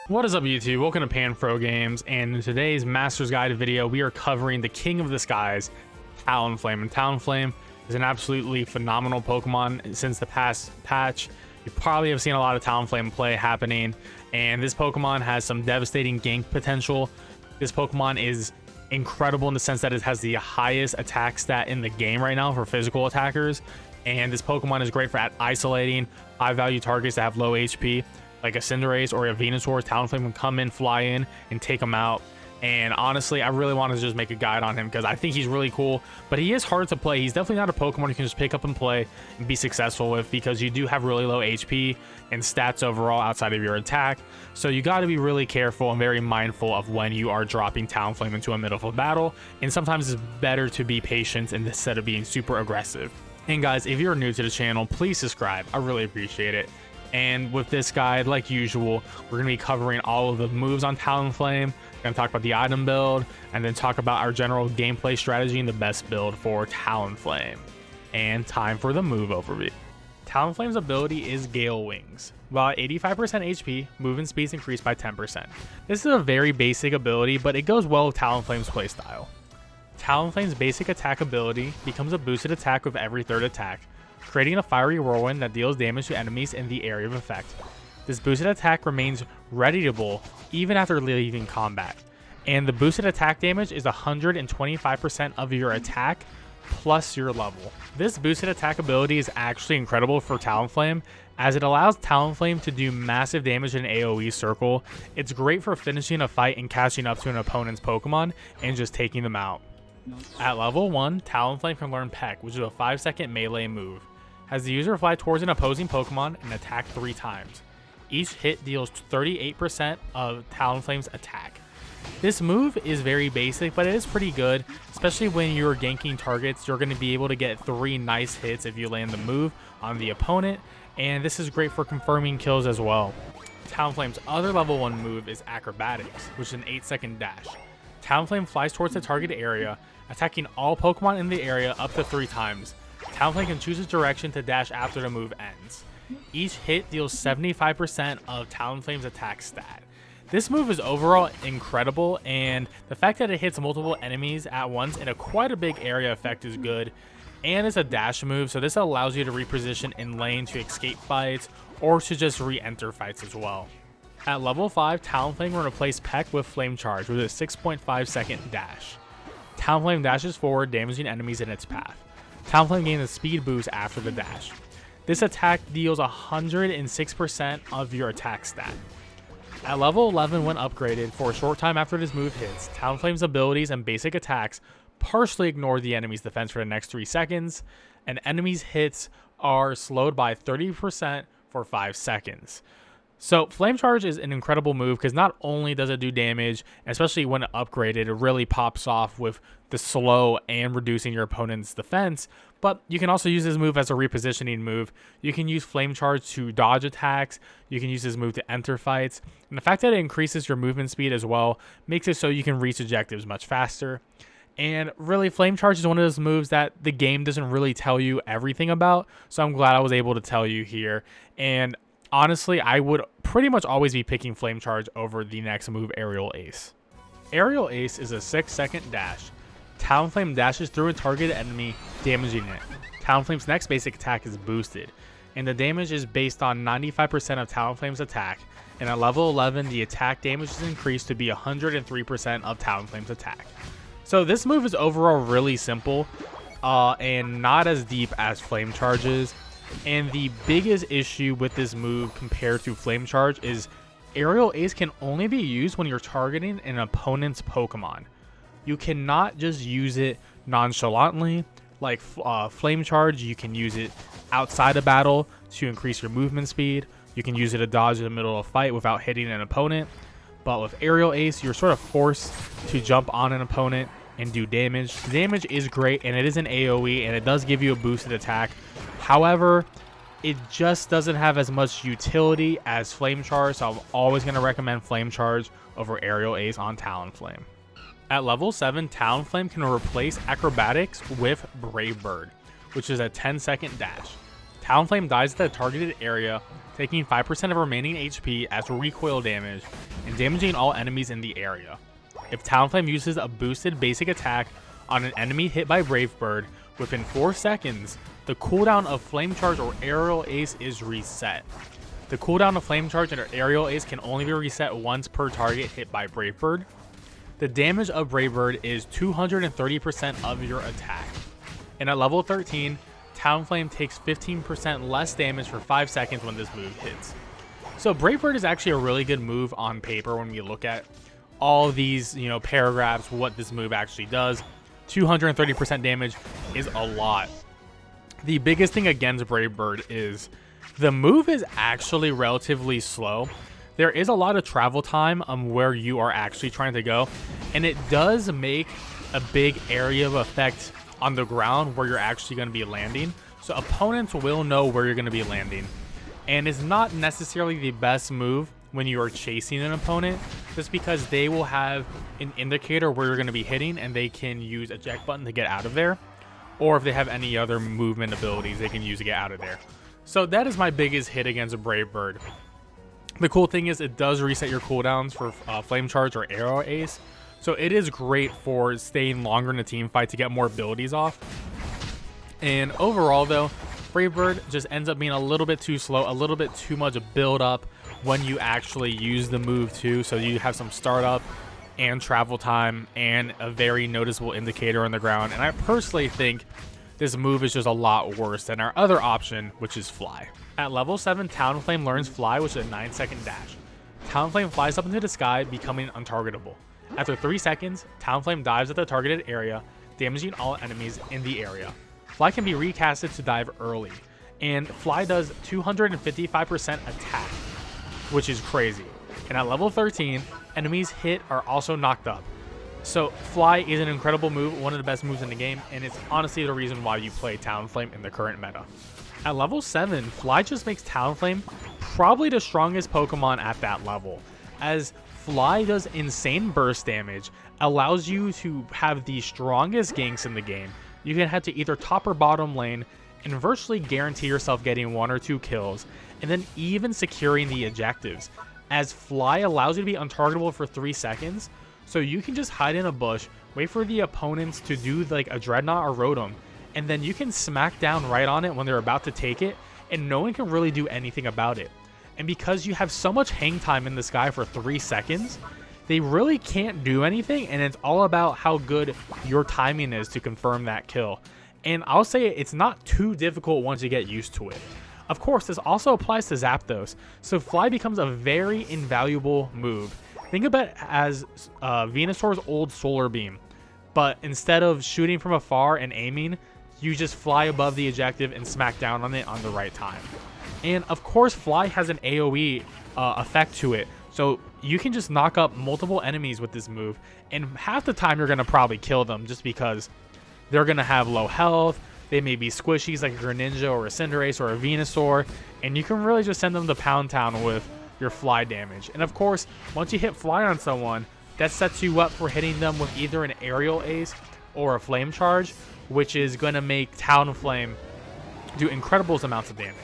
What is up, YouTube? Welcome to Panfro Games, and in today's Master's Guide video, we are covering the King of the Skies, Talonflame. And Talonflame is an absolutely phenomenal Pokemon. Since the past patch, you probably have seen a lot of Talonflame play happening, and this Pokemon has some devastating gank potential. This Pokemon is incredible in the sense that it has the highest attack stat in the game right now for physical attackers, and this Pokemon is great for isolating high-value targets that have low HP. Like a Cinderace or a Venusaur, Talonflame can come in, fly in, and take them out. And honestly, I really want to just make a guide on him because I think he's really cool, but he is hard to play. He's definitely not a Pokemon you can just pick up and play and be successful with, because you do have really low HP and stats overall outside of your attack. So you got to be really careful and very mindful of when you are dropping Talonflame into a middle of a battle. And sometimes it's better to be patient instead of being super aggressive. And guys, if you're new to the channel, please subscribe. I really appreciate it. And with this guide, like usual, we're going to be covering all of the moves on Talonflame. We're going to talk about the item build, and then talk about our general gameplay strategy and the best build for Talonflame. And time for the move overview. Talonflame's ability is Gale Wings. While at 85% HP, movement speeds increased by 10%. This is a very basic ability, but it goes well with Talonflame's playstyle. Talonflame's basic attack ability becomes a boosted attack with every third attack, creating a fiery whirlwind that deals damage to enemies in the area of effect. This boosted attack remains readyable even after leaving combat, and the boosted attack damage is 125% of your attack plus your level. This boosted attack ability is actually incredible for Talonflame, as it allows Talonflame to do massive damage in an AoE circle. It's great for finishing a fight and catching up to an opponent's Pokemon and just taking them out. At level 1, Talonflame can learn Peck, which is a 5-second melee move. Has the user fly towards an opposing Pokemon and attack 3 times. Each hit deals 38% of Talonflame's attack. This move is very basic, but it is pretty good, especially when you're ganking targets. You're going to be able to get 3 nice hits if you land the move on the opponent, and this is great for confirming kills as well. Talonflame's other level 1 move is Acrobatics, which is an 8-second dash. Talonflame flies towards the target area, attacking all Pokemon in the area up to 3 times. Talonflame can choose its direction to dash after the move ends. Each hit deals 75% of Talonflame's attack stat. This move is overall incredible, and the fact that it hits multiple enemies at once in quite a big area effect is good. And it's a dash move, so this allows you to reposition in lane to escape fights or to just re-enter fights as well. At level 5, Talonflame will replace Peck with Flame Charge with a 6.5-second dash. Talonflame dashes forward, damaging enemies in its path. Talonflame gains a speed boost after the dash. This attack deals 106% of your attack stat. At level 11, when upgraded, for a short time after this move hits, Talonflame's abilities and basic attacks partially ignore the enemy's defense for the next 3 seconds, and enemies' hits are slowed by 30% for 5 seconds. So Flame Charge is an incredible move because not only does it do damage, especially when upgraded, it really pops off with the slow and reducing your opponent's defense, but you can also use this move as a repositioning move. You can use Flame Charge to dodge attacks, you can use this move to enter fights, and the fact that it increases your movement speed as well makes it so you can reach objectives much faster. And really, Flame Charge is one of those moves that the game doesn't really tell you everything about, so I'm glad I was able to tell you here. And honestly, I would pretty much always be picking Flame Charge over the next move, Aerial Ace. Aerial Ace is a 6-second dash. Talonflame dashes through a targeted enemy, damaging it. Talonflame's next basic attack is boosted, and the damage is based on 95% of Talonflame's attack, and at level 11, the attack damage is increased to be 103% of Talonflame's attack. So this move is overall really simple, and not as deep as Flame Charge is. And the biggest issue with this move compared to Flame Charge is Aerial Ace can only be used when you're targeting an opponent's Pokemon. You cannot just use it nonchalantly like Flame Charge. You can use it outside of battle to increase your movement speed. You can use it to dodge in the middle of a fight without hitting an opponent. But with Aerial Ace, you're sort of forced to jump on an opponent and do damage. The damage is great, and it is an AoE, and it does give you a boosted attack. However, it just doesn't have as much utility as Flame Charge, so I'm always going to recommend Flame Charge over Aerial Ace on Talonflame. At level 7, Talonflame can replace Acrobatics with Brave Bird, which is a 10-second dash. Talonflame dies at the targeted area, taking 5% of remaining HP as recoil damage and damaging all enemies in the area. If Talonflame uses a boosted basic attack on an enemy hit by Brave Bird within 4 seconds, the cooldown of Flame Charge or Aerial Ace is reset. The cooldown of Flame Charge and Aerial Ace can only be reset once per target hit by Brave Bird. The damage of Brave Bird is 230% of your attack. And at level 13, Talonflame takes 15% less damage for 5 seconds when this move hits. So Brave Bird is actually a really good move on paper when we look at all these, paragraphs, what this move actually does. 230% damage is a lot. The biggest thing against Brave Bird is the move is actually relatively slow. There is a lot of travel time where you are actually trying to go, and it does make a big area of effect on the ground where you're actually going to be landing. So opponents will know where you're going to be landing. And it's not necessarily the best move when you are chasing an opponent, just because they will have an indicator where you're going to be hitting and they can use eject button to get out of there. Or if they have any other movement abilities, they can use to get out of there. So that is my biggest hit against a Brave Bird. The cool thing is it does reset your cooldowns for Flame Charge or Aerial Ace. So it is great for staying longer in a team fight to get more abilities off. And overall though, Brave Bird just ends up being a little bit too slow, a little bit too much build up when you actually use the move too. So you have some startup and travel time and a very noticeable indicator on the ground. And I personally think this move is just a lot worse than our other option, which is Fly. At level 7, Talonflame learns Fly, which is a 9-second dash. Talonflame flies up into the sky, becoming untargetable. After 3 seconds, Talonflame dives at the targeted area, damaging all enemies in the area. Fly can be recasted to dive early, and Fly does 255% attack, which is crazy. And at level 13, enemies hit are also knocked up. So Fly is an incredible move, one of the best moves in the game, and it's honestly the reason why you play Talonflame in the current meta. At level 7, Fly just makes Talonflame probably the strongest Pokemon at that level, as Fly does insane burst damage, allows you to have the strongest ganks in the game. You can head to either top or bottom lane and virtually guarantee yourself getting 1 or 2 kills, and then even securing the objectives, as Fly allows you to be untargetable for 3 seconds, so you can just hide in a bush, wait for the opponents to do like a Dreadnought or Rotom, and then you can smack down right on it when they're about to take it, and no one can really do anything about it. And because you have so much hang time in the sky for 3 seconds, they really can't do anything, and it's all about how good your timing is to confirm that kill. And I'll say it's not too difficult once you get used to it. Of course, this also applies to Zapdos, so Fly becomes a very invaluable move. Think about it as Venusaur's old Solar Beam, but instead of shooting from afar and aiming, you just fly above the objective and smack down on it on the right time. And of course, Fly has an AoE effect to it, so you can just knock up multiple enemies with this move, and half the time you're going to probably kill them just because they're going to have low health. They may be squishies like a Greninja or a Cinderace or a Venusaur, and you can really just send them to Pound Town with your Fly damage. And of course, once you hit Fly on someone, that sets you up for hitting them with either an Aerial Ace or a Flame Charge, which is going to make Talonflame do incredible amounts of damage.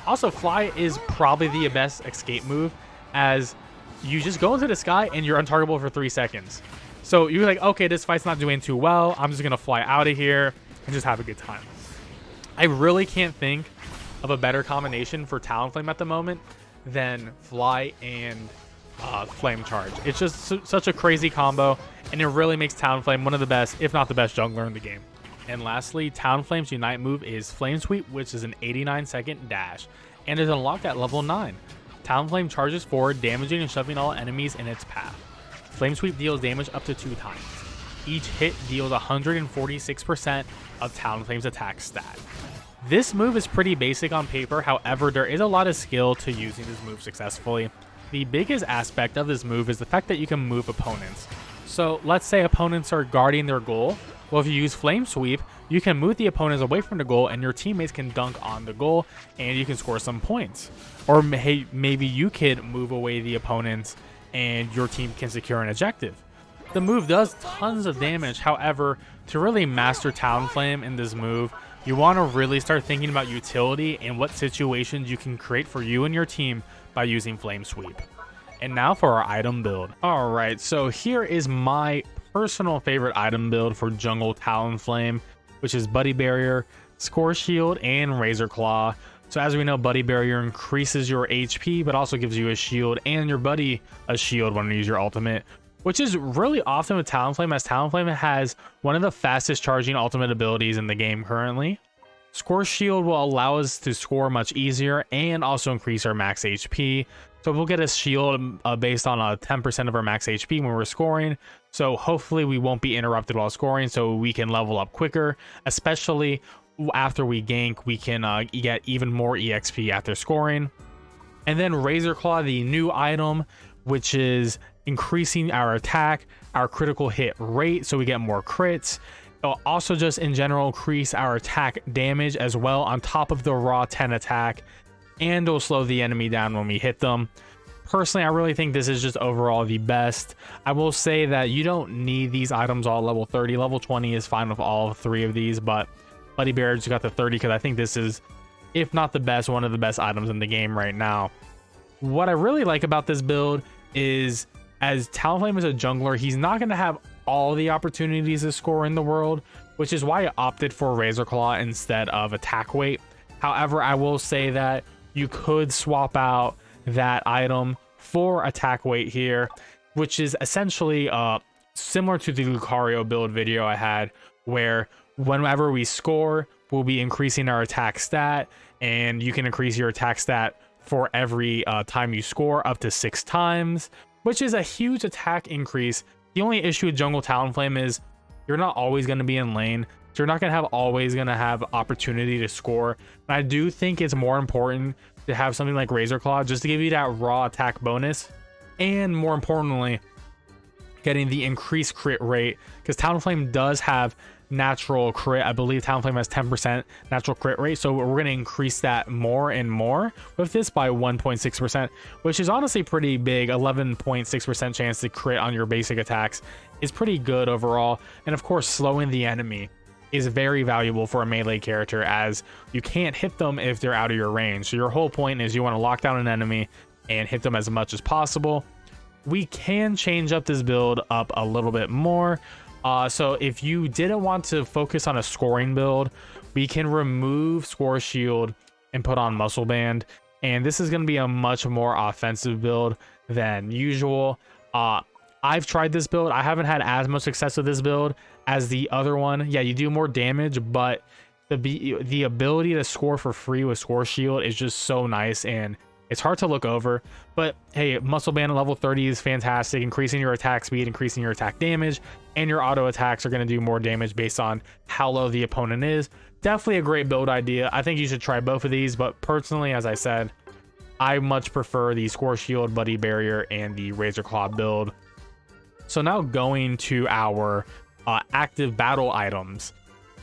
Also, Fly is probably the best escape move, as you just go into the sky and you're untargetable for 3 seconds. So you're like, okay, this fight's not doing too well, I'm just going to fly out of here and just have a good time. I really can't think of a better combination for Talonflame at the moment than Fly and Flame Charge. It's just such a crazy combo, and it really makes Talonflame one of the best, if not the best, jungler in the game. And lastly, Talonflame's Unite move is Flame Sweep, which is an 89-second dash, and is unlocked at level 9. Talonflame charges forward, damaging and shoving all enemies in its path. Flame Sweep deals damage up to 2 times. Each hit deals 146% of Talonflame's attack stat. This move is pretty basic on paper, however, there is a lot of skill to using this move successfully. The biggest aspect of this move is the fact that you can move opponents. So let's say opponents are guarding their goal. Well, if you use Flame Sweep, you can move the opponents away from the goal and your teammates can dunk on the goal and you can score some points. Or maybe you can move away the opponents and your team can secure an objective. The move does tons of damage, however, to really master Talonflame in this move, you want to really start thinking about utility and what situations you can create for you and your team by using Flame Sweep. And now for our item build. All right, so here is my personal favorite item build for jungle Talonflame, which is Buddy Barrier, Score Shield, and Razor Claw. So as we know, Buddy Barrier increases your HP, but also gives you a shield and your buddy a shield when you use your ultimate, which is really often with Talonflame, as Talonflame has one of the fastest charging ultimate abilities in the game currently. Score Shield will allow us to score much easier and also increase our max HP. So we'll get a shield based on 10% of our max HP when we're scoring. So hopefully we won't be interrupted while scoring, so we can level up quicker, especially after we gank. We can get even more EXP after scoring. And then Razor Claw, the new item, which is increasing our attack, our critical hit rate, so we get more crits. It'll also just in general increase our attack damage as well on top of the raw 10 attack, and it'll slow the enemy down when we hit them. Personally, I really think this is just overall the best. I will say that you don't need these items all level 30. Level 20 is fine with all three of these, but Buddy Barrier just got the 30 because I think this is, if not the best, one of the best items in the game right now. What I really like about this build is, as Talonflame is a jungler, he's not going to have all the opportunities to score in the world, which is why I opted for Razor Claw instead of attack weight. However, I will say that you could swap out that item for attack weight here, which is essentially similar to the Lucario build video I had, where whenever we score, we'll be increasing our attack stat, and you can increase your attack stat for every time you score up to 6 times, which is a huge attack increase. The only issue with jungle Talonflame is you're not always going to be in lane, so you're not going to always have opportunity to score. And I do think it's more important to have something like Razor Claw just to give you that raw attack bonus, and more importantly, getting the increased crit rate, because Talonflame does have natural crit. I believe Talonflame has 10% natural crit rate, so we're going to increase that more and more with this by 1.6%, which is honestly pretty big. 11.6% chance to crit on your basic attacks is pretty good overall. And of course, slowing the enemy is very valuable for a melee character, as you can't hit them if they're out of your range. So your whole point is you want to lock down an enemy and hit them as much as possible. We can change up this build up a little bit more. So if you didn't want to focus on a scoring build, we can remove Score Shield and put on Muscle Band. And this is going to be a much more offensive build than usual. I've tried this build. I haven't had as much success with this build as the other one. Yeah, you do more damage, but the ability to score for free with Score Shield is just so nice, and it's hard to look over. But hey, Muscle Band at level 30 is fantastic, increasing your attack speed, increasing your attack damage, and your auto attacks are going to do more damage based on how low the opponent is. Definitely a great build idea. I think you should try both of these, but personally, as I said, I much prefer the Score Shield, Buddy Barrier, and the Razor Claw build. So now going to our active battle items,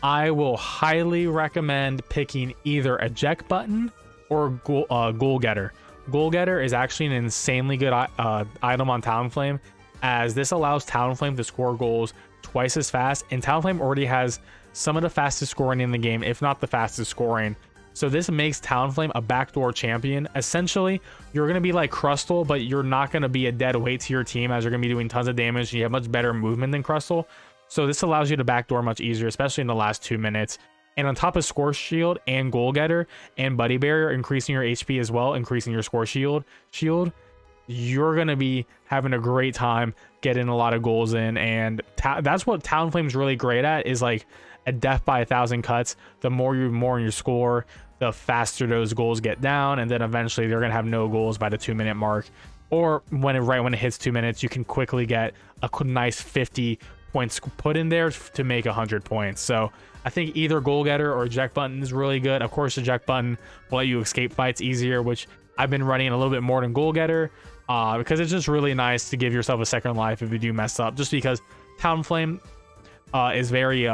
I will highly recommend picking either Eject Button or Goal Getter. Goal Getter is actually an insanely good item on Talonflame, as this allows Talonflame to score goals twice as fast, and Talonflame already has some of the fastest scoring in the game, if not the fastest scoring. So this makes Talonflame a backdoor champion. Essentially, you're going to be like Crustle, but you're not going to be a dead weight to your team, as you're going to be doing tons of damage and you have much better movement than Crustle. So this allows you to backdoor much easier, especially in the last 2 minutes. And on top of Score Shield and Goal Getter and Buddy Barrier, increasing your HP as well, increasing your Score Shield, you're going to be having a great time getting a lot of goals in. And that's what Talonflame's really great at, is like a death by 1,000 cuts. The more you score, the faster those goals get down, and then eventually they're going to have no goals by the 2-minute mark. Or right when it hits 2 minutes, you can quickly get a nice 50 points put in there to make 100 points. So I think either Goal Getter or Eject Button is really good. Of course, Eject Button will let you escape fights easier, which I've been running a little bit more than Goal Getter, because it's just really nice to give yourself a second life if you do mess up, just because Talonflame is very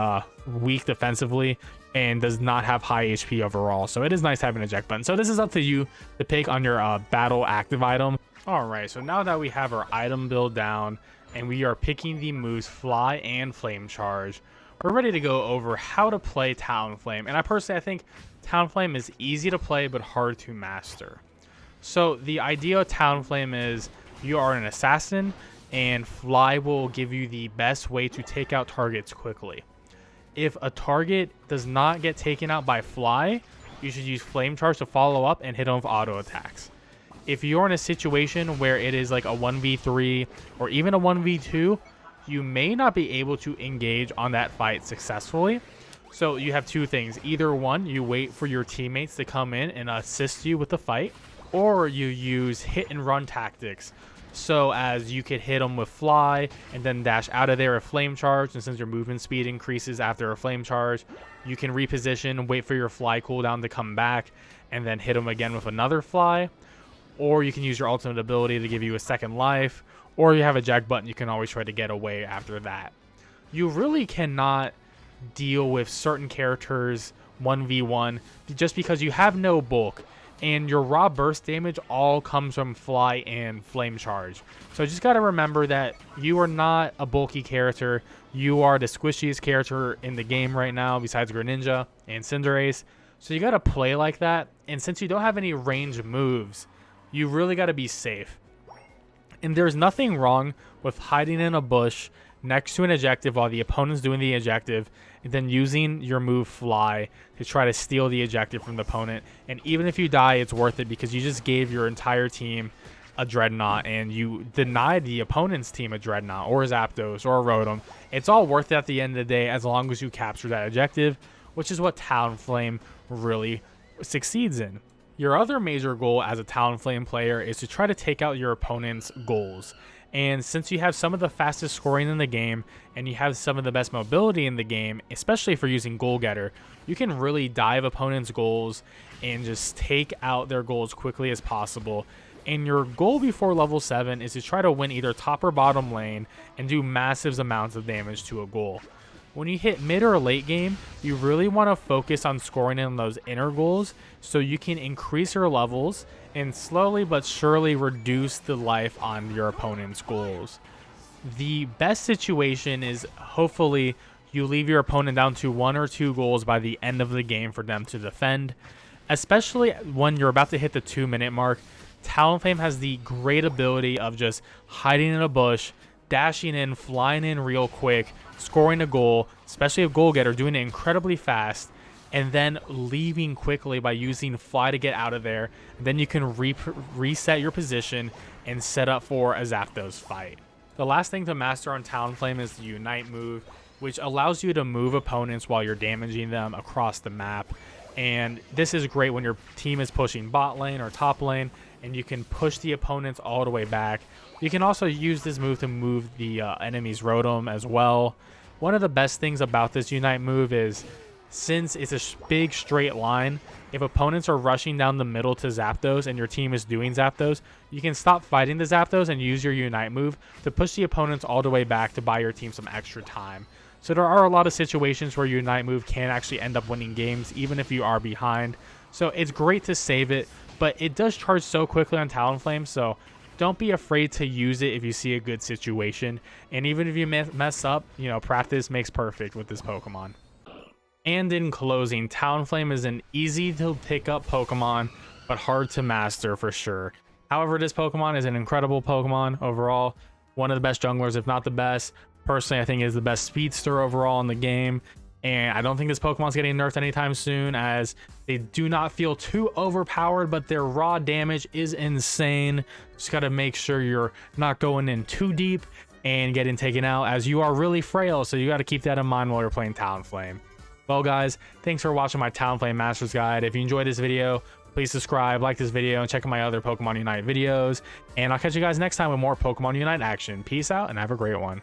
weak defensively and does not have high HP overall. So it is nice having an Eject Button. So this is up to you to pick on your battle active item. All right, so now that we have our item build down and we are picking the moves Fly and Flame Charge, we're ready to go over how to play Talonflame. And I think Talonflame is easy to play but hard to master. So the idea of Talonflame is you are an assassin, and fly will give you the best way to take out targets quickly. If a target does not get taken out by fly, you should use flame charge to follow up and hit them with auto attacks. If you're in a situation where it is like a 1v3 or even a 1v2, you may not be able to engage on that fight successfully. So you have two things. Either one, you wait for your teammates to come in and assist you with the fight, or you use hit and run tactics. So as you could hit them with fly and then dash out of there with flame charge, and since your movement speed increases after a flame charge, you can reposition, wait for your fly cooldown to come back, and then hit them again with another fly. Or you can use your ultimate ability to give you a second life, or you have a jack button, you can always try to get away after that. You really cannot deal with certain characters 1v1 just because you have no bulk, and your raw burst damage all comes from fly and flame charge. So just got to remember that you are not a bulky character. You are the squishiest character in the game right now besides Greninja and Cinderace. So you got to play like that, and since you don't have any range moves, you really got to be safe. And there's nothing wrong with hiding in a bush next to an ejective while the opponent's doing the ejective, and then using your move fly to try to steal the ejective from the opponent. And even if you die, it's worth it because you just gave your entire team a Dreadnought and you denied the opponent's team a Dreadnought or a Zapdos or a Rotom. It's all worth it at the end of the day as long as you capture that objective, which is what Talonflame really succeeds in. Your other major goal as a Talonflame player is to try to take out your opponent's goals. And since you have some of the fastest scoring in the game and you have some of the best mobility in the game, especially for using Goal Getter, you can really dive opponents' goals and just take out their goals quickly as possible. And your goal before level 7 is to try to win either top or bottom lane and do massive amounts of damage to a goal. When you hit mid or late game, you really want to focus on scoring in those inner goals so you can increase your levels and slowly but surely reduce the life on your opponent's goals. The best situation is hopefully you leave your opponent down to 1 or 2 goals by the end of the game for them to defend. Especially when you're about to hit the 2-minute mark, Talonflame has the great ability of just hiding in a bush, dashing in, flying in real quick, scoring a goal, especially a goal getter, doing it incredibly fast, and then leaving quickly by using fly to get out of there. Then you can reset your position and set up for a Zapdos fight. The last thing to master on Talonflame is the Unite move, which allows you to move opponents while you're damaging them across the map. And this is great when your team is pushing bot lane or top lane, and you can push the opponents all the way back. You can also use this move to move the enemy's Rotom as well. One of the best things about this Unite move is, since it's a big straight line, if opponents are rushing down the middle to Zapdos and your team is doing Zapdos, you can stop fighting the Zapdos and use your Unite move to push the opponents all the way back to buy your team some extra time. So there are a lot of situations where your Unite move can actually end up winning games even if you are behind. So it's great to save it, but it does charge so quickly on Talonflame, so don't be afraid to use it if you see a good situation. And even if you mess up, you know, practice makes perfect with this Pokemon. And in closing, Talonflame is an easy to pick up Pokemon, but hard to master for sure. However, this Pokemon is an incredible Pokemon overall. One of the best junglers, if not the best. Personally, I think it is the best speedster overall in the game. And I don't think this Pokemon's getting nerfed anytime soon, as they do not feel too overpowered, but their raw damage is insane. Just got to make sure you're not going in too deep and getting taken out, as you are really frail. So you got to keep that in mind while you're playing Talonflame. Well, guys, thanks for watching my Talonflame Masters Guide. If you enjoyed this video, please subscribe, like this video, and check out my other Pokemon Unite videos. And I'll catch you guys next time with more Pokemon Unite action. Peace out and have a great one.